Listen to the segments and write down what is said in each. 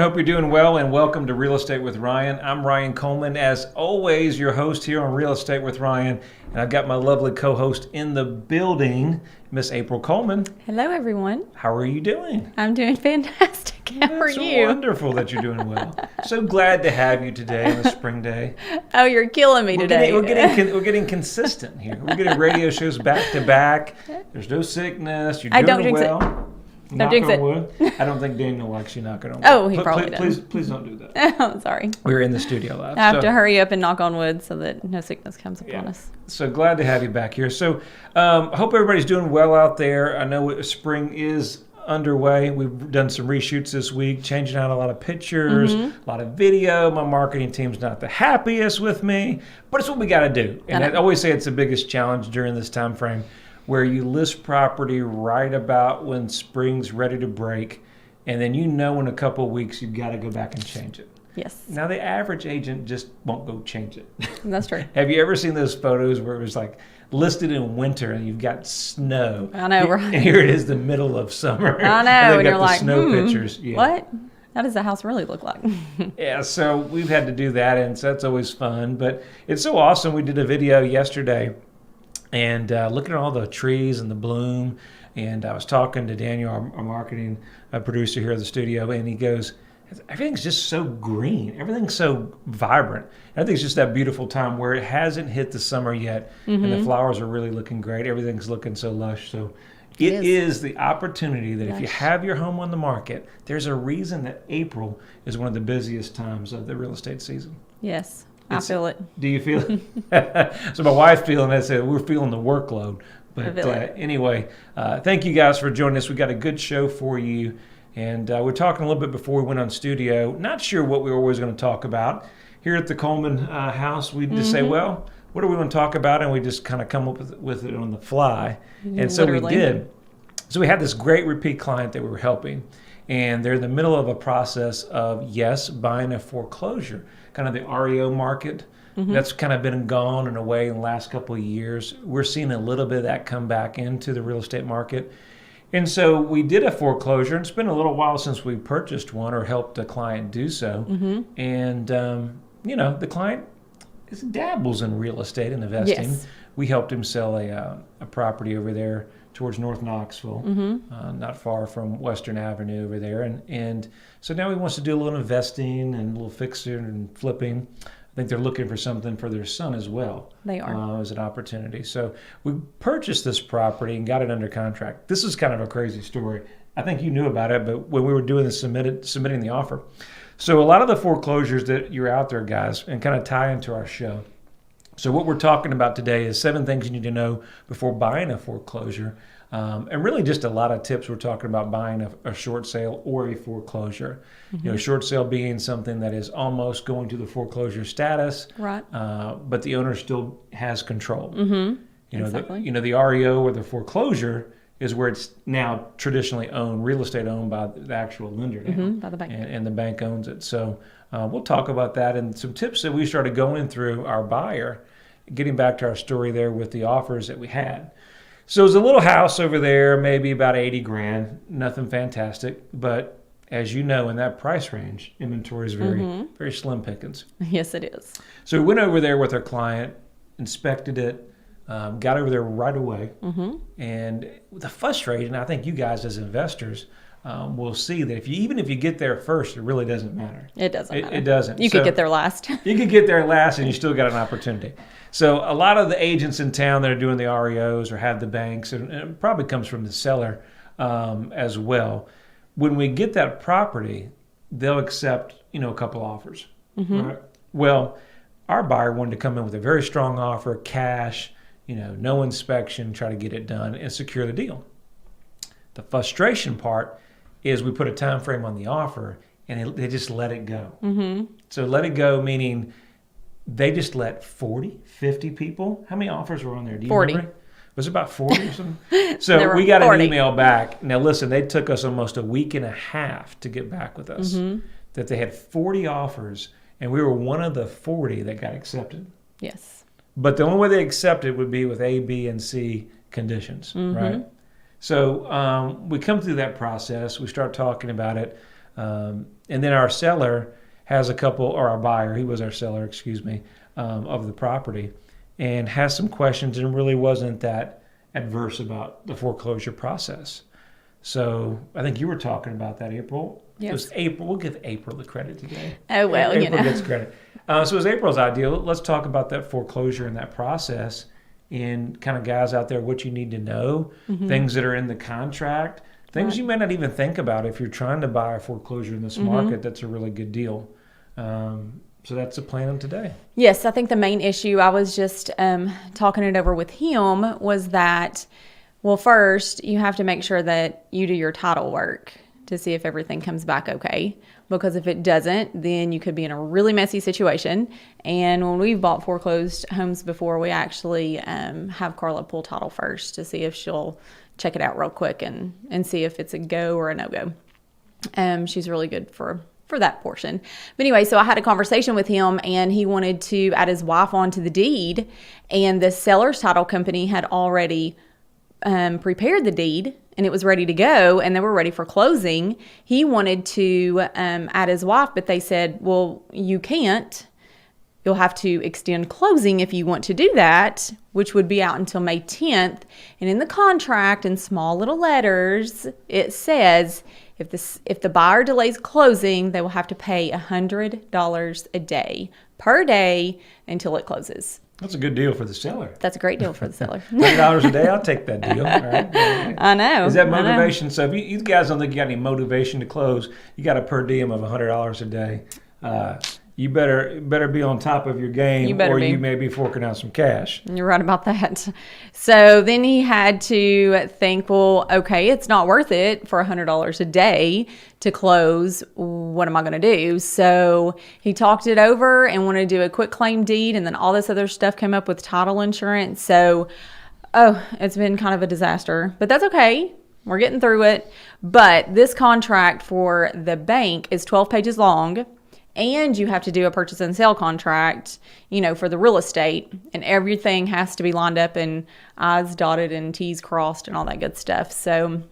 Hope you're doing well, and welcome to Real Estate with Ryan. I'm Ryan Coleman, as always, your host here on Real Estate with Ryan. And I've got my lovely co-host in the building, Miss April Coleman. Hello, everyone. How are you doing? I'm doing fantastic. How are you? It's wonderful that you're doing well. So glad to have you today on a spring day. Oh, you're killing me today. We're getting consistent here. We're getting radio shows back to back. There's no sickness. You're doing well. Don't jinx it. Wood. I don't think Daniel likes you knocking on wood. Oh, he probably does. Please don't do that. Oh, sorry. We're in the studio live. I have to hurry up and knock on wood so that no sickness comes upon us. So glad to have you back here. So I hope everybody's doing well out there. I know spring is underway. We've done some reshoots this week, changing out a lot of pictures, a lot of video. My marketing team's not the happiest with me, but it's what we got to do. And I always say it's the biggest challenge during this time frame, where you list property right about when spring's ready to break, and then in a couple of weeks you've got to go back and change it. Yes. Now the average agent just won't go change it. That's true. Have you ever seen those photos where it was like listed in winter and you've got snow? I know, right? And here it is, the middle of summer. I know, and you're like, snow pictures. Yeah. What? How does the house really look like? Yeah, so we've had to do that, and so that's always fun. But it's so awesome. We did a video yesterday, and looking at all the trees and the bloom, and I was talking to Daniel, our marketing producer here at the studio, and he goes, everything's just so green. Everything's so vibrant. And I think it's just that beautiful time where it hasn't hit the summer yet, and the flowers are really looking great. Everything's looking so lush. So it is the opportunity that if you have your home on the market, there's a reason that April is one of the busiest times of the real estate season. Yes. I feel it. Do you feel it? So my wife's feeling it. So we're feeling the workload. But anyway, thank you guys for joining us. We got a good show for you. And we're talking a little bit before we went on studio. Not sure what we were always going to talk about. Here at the Coleman house, we just say, well, what do we want to talk about? And we just kind of come up with it on the fly. And so we did. So we had this great repeat client that we were helping. And they're in the middle of a process of, buying a foreclosure. Kind of the REO market. That's kind of been gone and away in the last couple of years. We're seeing a little bit of that come back into the real estate market. And so we did a foreclosure. It's been a little while since we purchased one or helped a client do so. And, the client dabbles in real estate and investing. Yes. We helped him sell a property over there towards North Knoxville, not far from Western Avenue over there. And so now he wants to do a little investing and a little fixing and flipping. I think they're looking for something for their son as well. They are. As an opportunity. So we purchased this property and got it under contract. This is kind of a crazy story. I think you knew about it, but when we were doing the submitting the offer. So a lot of the foreclosures that you're out there, guys, and kind of tie into our show. So what we're talking about today is 7 things you need to know before buying a foreclosure. And really just a lot of tips. We're talking about buying a short sale or a foreclosure. Short sale being something that is almost going to the foreclosure status, right? But the owner still has control. Exactly. The REO or the foreclosure is where it's now traditionally owned, real estate owned by the actual lender now, by the bank, and the bank owns it. So we'll talk about that and some tips that we started going through our buyer, getting back to our story there with the offers that we had. So it was a little house over there, maybe about $80,000, nothing fantastic, but as you know, in that price range, inventory is very slim pickings. Yes, it is. So we went over there with our client, inspected it, got over there right away, and the frustration, I think you guys as investors will see that even if you get there first, it really doesn't matter. It doesn't matter. It doesn't. You could get there last. You could get there last, and you still got an opportunity. So a lot of the agents in town that are doing the REOs or have the banks, and it probably comes from the seller as well. When we get that property, they'll accept, a couple offers. Right? Well, our buyer wanted to come in with a very strong offer, cash, no inspection, try to get it done and secure the deal. The frustration part is we put a time frame on the offer and they just let it go. So let it go, meaning they just let 40, 50 people. How many offers were on there? Do you 40. remember? Was it about 40 or something? So we got 40. An email back. Now, listen, they took us almost a week and a half to get back with us. That they had 40 offers, and we were one of the 40 that got accepted. Yes. But the only way they accepted would be with A, B, and C conditions, right? So we come through that process. We start talking about it. And then our seller has a couple, or our buyer, he was our seller, excuse me, of the property, and has some questions and really wasn't that adverse about the foreclosure process. So I think you were talking about that, April. Yes. It was April. We'll give April the credit today. Oh, well, April gets credit. So it was April's idea. Let's talk about that foreclosure and that process, and kind of guys out there, what you need to know, things that are in the contract, things you may not even think about if you're trying to buy a foreclosure in this market. That's a really good deal. So that's the plan today. Yes, I think the main issue, I was just talking it over with him, was that, well, first, you have to make sure that you do your title work to see if everything comes back okay. Because if it doesn't, then you could be in a really messy situation. And when we've bought foreclosed homes before, we actually have Carla pull title first to see if she'll check it out real quick and see if it's a go or a no-go. She's really good for that portion. But anyway, so I had a conversation with him, and he wanted to add his wife onto the deed, and the seller's title company had already prepared the deed, and it was ready to go, and they were ready for closing. He wanted to add his wife, but they said, well, you can't. You'll have to extend closing if you want to do that, which would be out until May 10th. And in the contract, in small little letters, it says if the buyer delays closing, they will have to pay $100 a day per day until it closes. That's a good deal for the seller. That's a great deal for the seller. $100 a day, I'll take that deal. All right. I know. Is that motivation? So if you guys don't think you got any motivation to close, you got a per diem of $100 a day. You better be on top of your game, you may be forking out some cash. You're right about that. So then he had to think, well, okay, it's not worth it for $100 a day to close. What am I going to do? So he talked it over and wanted to do a quick claim deed, and then all this other stuff came up with title insurance. So, it's been kind of a disaster, but that's okay. We're getting through it. But this contract for the bank is 12 pages long. And you have to do a purchase and sale contract, for the real estate, and everything has to be lined up and I's dotted and T's crossed and all that good stuff. So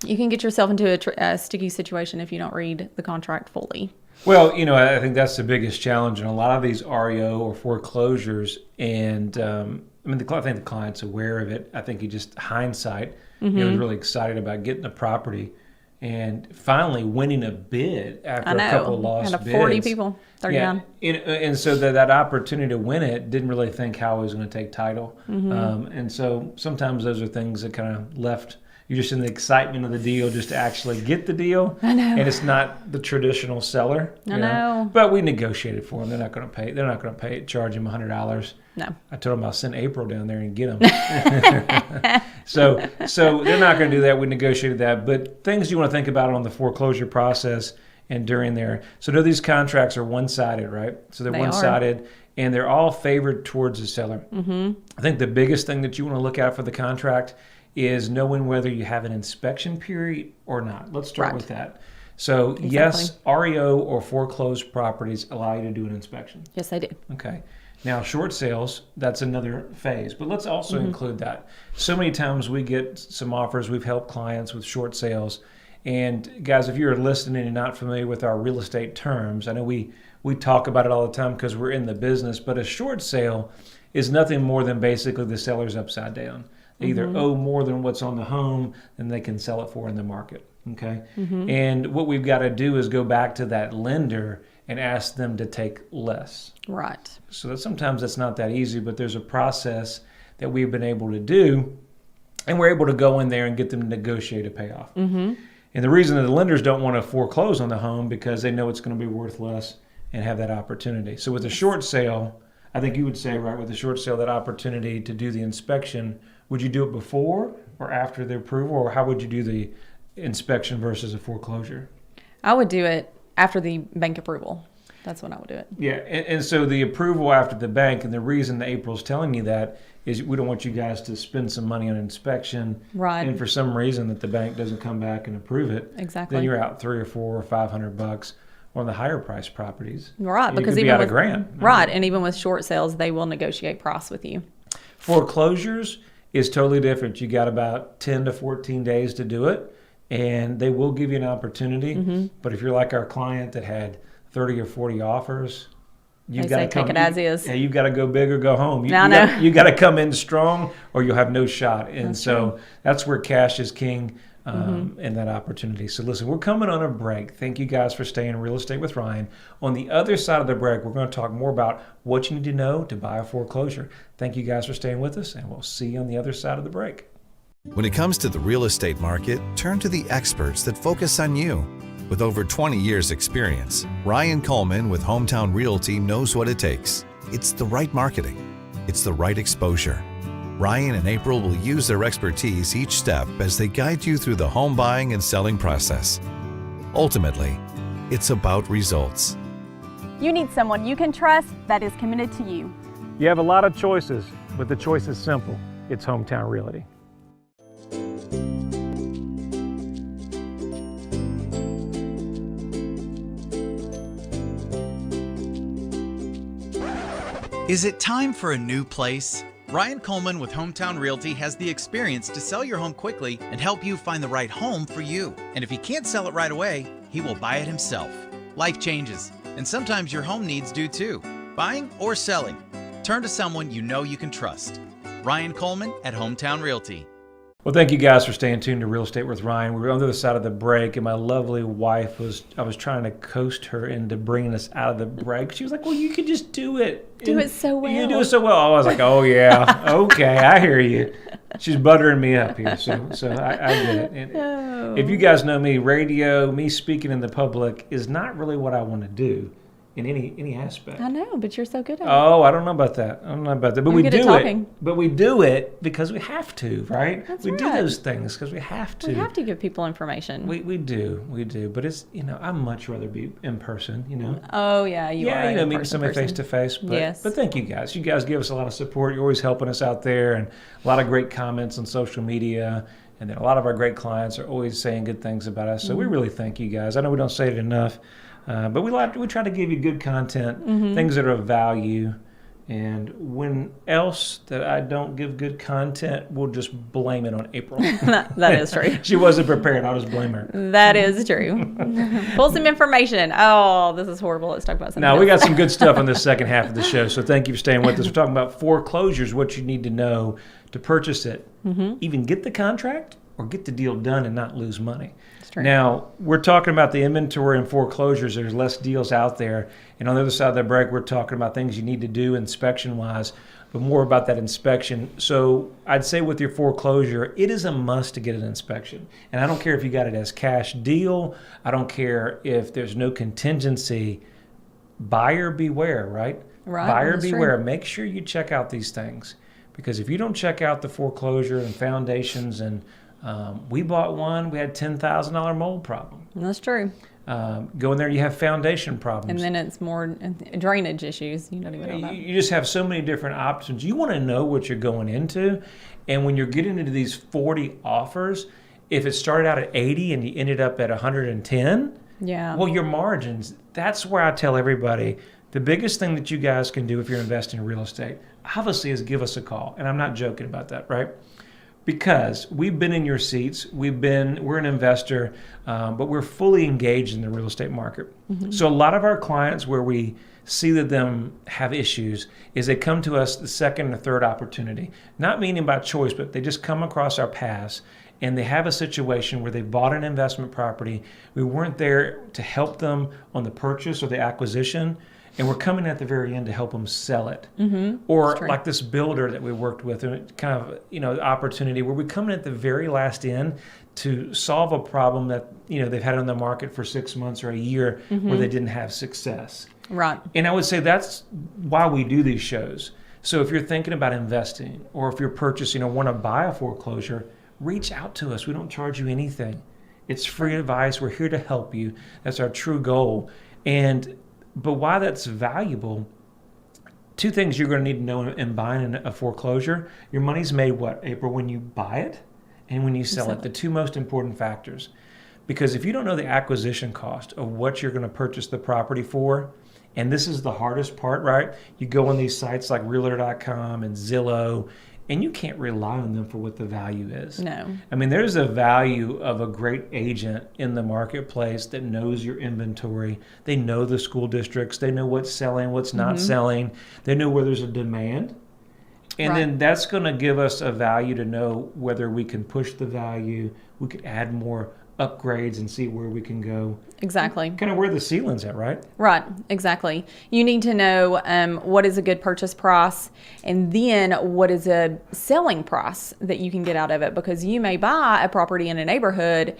you can get yourself into a sticky situation if you don't read the contract fully. Well, I think that's the biggest challenge in a lot of these REO or foreclosures. And I think the client's aware of it. I think he just hindsight, was really excited about getting the property. And finally winning a bid after a couple of lost bids. 40 people, 39. Yeah. And so that opportunity to win it, didn't really think how he was going to take title. And so sometimes those are things that kind of left you just in the excitement of the deal just to actually get the deal. I know. And it's not the traditional seller. I know. But we negotiated for them. They're not going to pay. They're not going to pay it, charge him $100. No. I told them I'll send April down there and get them. So they're not going to do that. We negotiated that. But things you want to think about on the foreclosure process and during there. So these contracts are one-sided, right? So they're one-sided, and they're all favored towards the seller. I think the biggest thing that you want to look at for the contract is knowing whether you have an inspection period or not. Let's start with that. So exactly. Yes, REO or foreclosed properties allow you to do an inspection. Yes, they do. Okay. Now, short sales, that's another phase, but let's also include that. So many times we get some offers, we've helped clients with short sales. And guys, if you're listening and not familiar with our real estate terms, I know we talk about it all the time because we're in the business, but a short sale is nothing more than basically the seller's upside down. They either owe more than what's on the home than they can sell it for in the market. Okay. And what we've got to do is go back to that lender and ask them to take less. Right. So sometimes that's not that easy, but there's a process that we've been able to do, and we're able to go in there and get them to negotiate a payoff. And the reason that the lenders don't want to foreclose on the home because they know it's going to be worth less and have that opportunity. So with a short sale, I think you would say, right, with a short sale, that opportunity to do the inspection, would you do it before or after the approval, or how would you do the inspection versus a foreclosure? I would do it after the bank approval. That's when I would do it. Yeah, and so the approval after the bank, and the reason that April's telling me that is we don't want you guys to spend some money on inspection. Right. And for some reason that the bank doesn't come back and approve it. Exactly. Then you're out $300 or $400 or $500 on the higher price properties. Right, because even with $1,000. Right, and even with short sales, they will negotiate price with you. Foreclosures is totally different. You got about 10 to 14 days to do it. and they will give you an opportunity. Mm-hmm. But if you're like our client that had 30 or 40 offers, you've got to take it as is. Yeah, you've got to go big or go home. I know. You got to come in strong, or you'll have no shot. And That's so true. that's where cash is king in that opportunity. So listen, we're coming on a break. Thank you guys for staying in Real Estate with Ryan. On the other side of the break, we're going to talk more about what you need to know to buy a foreclosure. Thank you guys for staying with us, and we'll see you on the other side of the break. When it comes to the real estate market, turn to the experts that focus on you. With over 20 years experience, Ryan Coleman with Hometown Realty knows what it takes. It's the right marketing. It's the right exposure. Ryan and April will use their expertise each step as they guide you through the home buying and selling process. Ultimately, it's about results. You need someone you can trust that is committed to you. You have a lot of choices, but the choice is simple. It's Hometown Realty. Is it time for a new place? Ryan Coleman with Hometown Realty has the experience to sell your home quickly and help you find the right home for you. And if he can't sell it right away, he will buy it himself. Life changes, and sometimes your home needs do too. Buying or selling, turn to someone you know you can trust. Ryan Coleman at Hometown Realty. Well, thank you guys for staying tuned to Real Estate with Ryan. We were on the other side of the break, and my lovely wife I was trying to coast her into bringing us out of the break. She was like, well, you could just do it. Do it so well. You do it so well. I was like, oh, yeah. Okay, I hear you. She's buttering me up here, so I get it. And if you guys know me, radio, me speaking in the public is not really what I want to do in any aspect. I know, but you're so good at it. Oh, I don't know about that. But I'm we good do at it. talking. But we do it because we have to, right? That's we do right. those things because we have to. We have to give people information. We do. But it's, I'd much rather be in person, Oh, yeah, you are. meeting somebody face to face. Yes. But thank you guys. You guys give us a lot of support. You're always helping us out there, and a lot of great comments on social media. And then a lot of our great clients are always saying good things about us. So we really thank you guys. I know we don't say it enough. But we try to give you good content, things that are of value. And when else that I don't give good content, we'll just blame it on April. That is true. She wasn't prepared. I'll just blame her. That is true. Pull some information. Oh, this is horrible. Let's talk about something Now, else. we got some good stuff on the second half of the show, so thank you for staying with us. We're talking about foreclosures, what you need to know to purchase it, even get the contract or get the deal done and not lose money. Now, we're talking about the inventory and foreclosures. There's less deals out there. And on the other side of the break, we're talking about things you need to do inspection-wise, but more about that inspection. So I'd say with your foreclosure, it is a must to get an inspection. And I don't care if you got it as cash deal. I don't care if there's no contingency. Buyer beware, right? Right. Buyer that's beware. true. Make sure you check out these things. Because if you don't check out the foreclosure and foundations and we bought one, we had $10,000 mold problem. That's true. Go in there, you have foundation problems. And then it's more drainage issues. You don't even know about. You just have so many different options. You want to know what you're going into. And when you're getting into these 40 offers, if it started out at 80 and you ended up at 110, Yeah. well, your margins, that's where I tell everybody, the biggest thing that you guys can do if you're investing in real estate, obviously, is give us a call. And I'm not joking about that, right? Because we've been in your seats, we're an investor, but we're fully engaged in the real estate market. So a lot of our clients where we see that them have issues is they come to us the second or third opportunity. Not meaning by choice, but they just come across our paths and they have a situation where they bought an investment property. We weren't there to help them on the purchase or the acquisition. And we're coming at the very end to help them sell it. Or like this builder that we worked with, kind of, opportunity where we come in at the very last end to solve a problem that, they've had on the market for 6 months or a year where they didn't have success. Right. And I would say that's why we do these shows. So if you're thinking about investing or if you're purchasing or want to buy a foreclosure, reach out to us. We don't charge you anything. It's free advice. We're here to help you. That's our true goal. But why that's valuable, two things you're going to need to know in buying a foreclosure. Your money's made what, April, when you buy it and when you sell it, the two most important factors. Because if you don't know the acquisition cost of what you're going to purchase the property for, and this is the hardest part, right? You go on these sites like Realtor.com and Zillow, and you can't rely on them for what the value is. No. I mean, there's a value of a great agent in the marketplace that knows your inventory. They know the school districts. They know what's selling, what's not selling. They know where there's a demand. And then that's going to give us a value to know whether we can push the value, we could add more upgrades and see where we can go. Exactly. Kind of where the ceiling's at, right? Right, exactly. You need to know what is a good purchase price, and then what is a selling price that you can get out of it, because you may buy a property in a neighborhood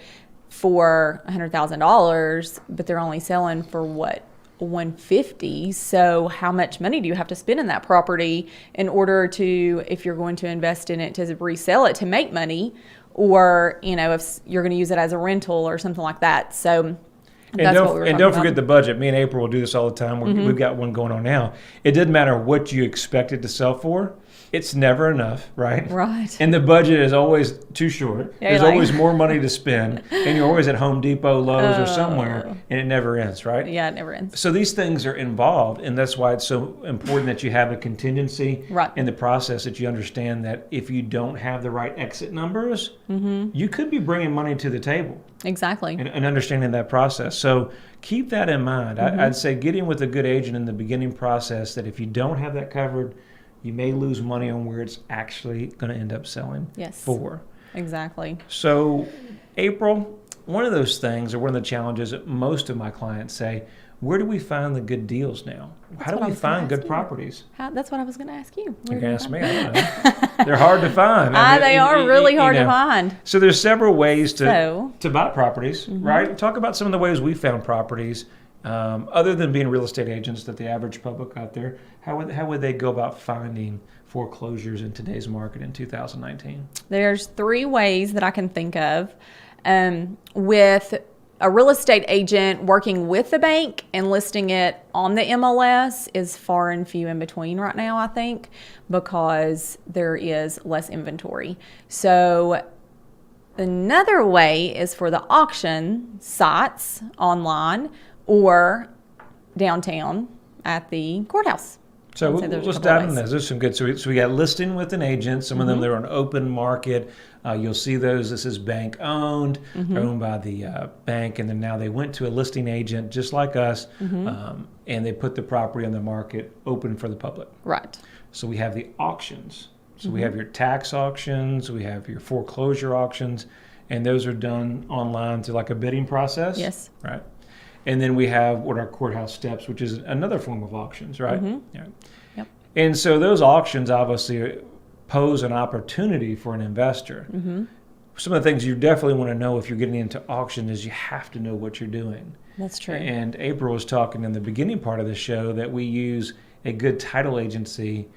for $100,000, but they're only selling for what? $150. So how much money do you have to spend in that property in order to, if you're going to invest in it to resell it to make money, or if you're going to use it as a rental or something like that. So that's what we were talking don't about. forget the budget. Me and April will do this all the time. We've got one going on now. It doesn't matter what you expect it to sell for. It's never enough, right? Right. And the budget is always too short. Yeah, There's like- always more money to spend, and you're always at Home Depot, Lowe's, or somewhere, and it never ends, right? Yeah, it never ends. So these things are involved, and that's why it's so important that you have a contingency Right. in the process, that you understand that if you don't have the right exit numbers, you could be bringing money to the table. Exactly. And understanding that process. So keep that in mind. I'd say get in with a good agent in the beginning process, that if you don't have that covered, you may lose money on where it's actually going to end up selling for. Exactly. So, April, one of those things, or one of the challenges that most of my clients say, where do we find the good deals now? How do we find good properties? That's what I was going to ask you. You can ask me. I don't know. They're hard to find. They are really hard to find. So there's several ways to So- buy properties, right? Talk about some of the ways we found properties, other than being real estate agents, that the average public out there, how would they go about finding foreclosures in today's market in 2019? There's 3 ways that I can think of. With a real estate agent working with the bank and listing it on the MLS is far and few in between right now, I think, because there is less inventory. So another way is for the auction sites online or downtown at the courthouse. So I'd say there's a let's couple of dive into ways. this. There's some good. So we got listing with an agent. Some of them, they're on open market. You'll see those. This is bank owned. They're owned by the bank, and then now they went to a listing agent just like us, and they put the property on the market open for the public. Right. So we have the auctions. So we have your tax auctions. We have your foreclosure auctions, and those are done online through like a bidding process. Yes. Right. And then we have what our courthouse steps, which is another form of auctions, right? Yeah. Yep. And so those auctions obviously pose an opportunity for an investor. Some of the things you definitely want to know if you're getting into auction is you have to know what you're doing. That's true. And April was talking in the beginning part of the show that we use a good title agency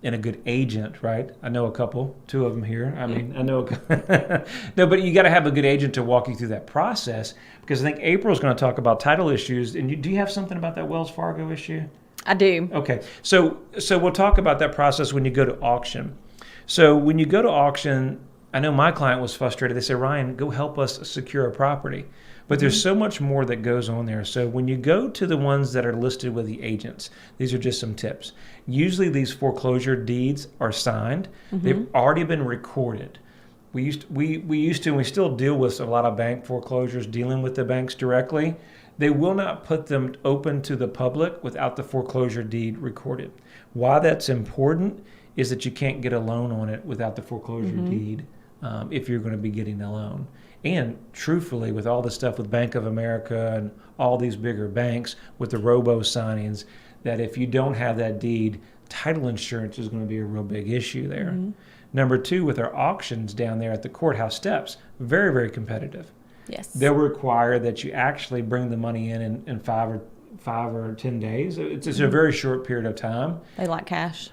and a good agent, right? I know a couple, 2 of them here. I mean, I know no, but you got to have a good agent to walk you through that process, because I think April's going to talk about title issues. And do you have something about that Wells Fargo issue? I do. Okay, so we'll talk about that process when you go to auction. So when you go to auction, I know my client was frustrated. They said, Ryan, go help us secure a property. But there's so much more that goes on there. So when you go to the ones that are listed with the agents, these are just some tips. Usually these foreclosure deeds are signed. They've already been recorded. We used to, and we still deal with a lot of bank foreclosures, dealing with the banks directly. They will not put them open to the public without the foreclosure deed recorded. Why that's important is that you can't get a loan on it without the foreclosure deed if you're going to be getting a loan. And truthfully, with all the stuff with Bank of America and all these bigger banks with the robo signings, that if you don't have that deed, title insurance is going to be a real big issue there. Number 2, with our auctions down there at the courthouse steps, very, very competitive. Yes. They'll require that you actually bring the money in 5 or 10 days. It's a very short period of time. They like cash.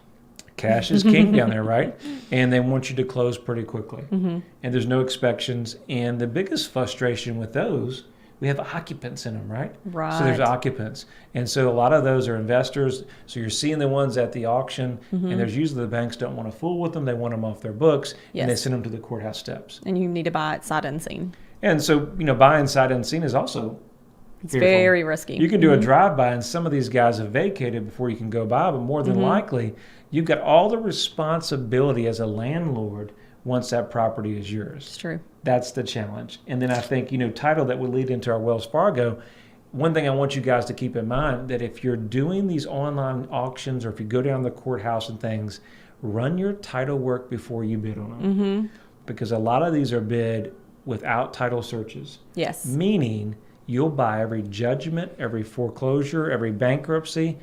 Cash is king down there, right? And they want you to close pretty quickly. And there's no inspections. And the biggest frustration with those, we have occupants in them, right? Right. So there's occupants. And so a lot of those are investors. So you're seeing the ones at the auction, and there's usually the banks don't want to fool with them. They want them off their books, and they Yes. send them to the courthouse steps. And you need to buy it sight unseen. And so, buying sight unseen is also It's very risky. You can do a drive-by, and some of these guys have vacated before you can go by, but more than likely, you've got all the responsibility as a landlord once that property is yours. It's true. That's the challenge. And then I think, title that would lead into our Wells Fargo. One thing I want you guys to keep in mind, that if you're doing these online auctions or if you go down the courthouse and things, run your title work before you bid on them. Because a lot of these are bid without title searches. Yes. Meaning you'll buy every judgment, every foreclosure, every bankruptcy,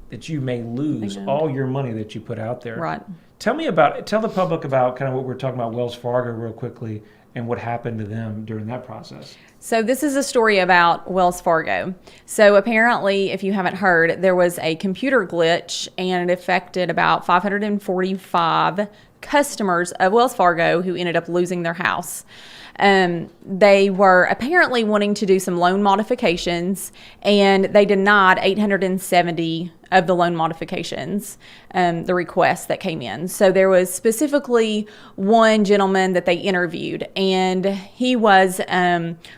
that you may lose all your money that you put out there. Right. Tell the public about kind of what we're talking about Wells Fargo real quickly and what happened to them during that process. So this is a story about Wells Fargo. So apparently, if you haven't heard, there was a computer glitch and it affected about 545 customers of Wells Fargo who ended up losing their house. They were apparently wanting to do some loan modifications, and they denied 870 of the loan modifications, the requests that came in. So there was specifically one gentleman that they interviewed, and he was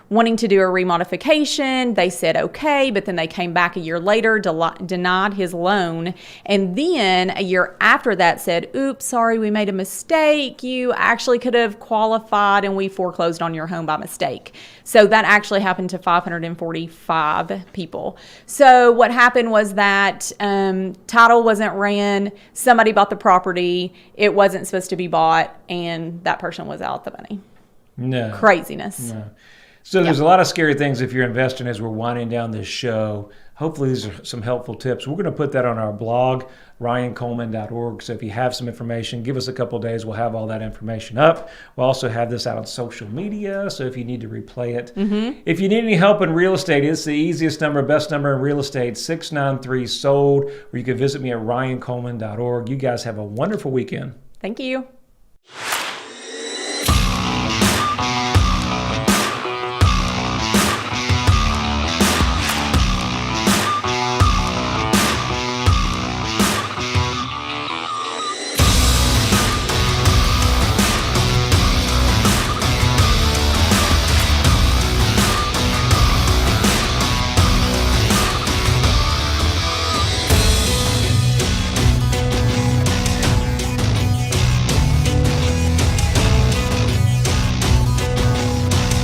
wanting to do a remodification. They said okay, but then they came back a year later, denied his loan, and then a year after that said, oops, sorry, we made a mistake. You actually could have qualified, and we foreclosed on your home by mistake. So that actually happened to 545 people. So what happened was that title wasn't ran, somebody bought the property, it wasn't supposed to be bought, and that person was out the money. No. Craziness. No. So there's a lot of scary things if you're investing as we're winding down this show. Hopefully these are some helpful tips. We're going to put that on our blog, ryancoleman.org. So if you have some information, give us a couple of days. We'll have all that information up. We'll also have this out on social media, so if you need to replay it. If you need any help in real estate, it's the easiest number, best number in real estate, 693-SOLD, or you can visit me at ryancoleman.org. You guys have a wonderful weekend. Thank you.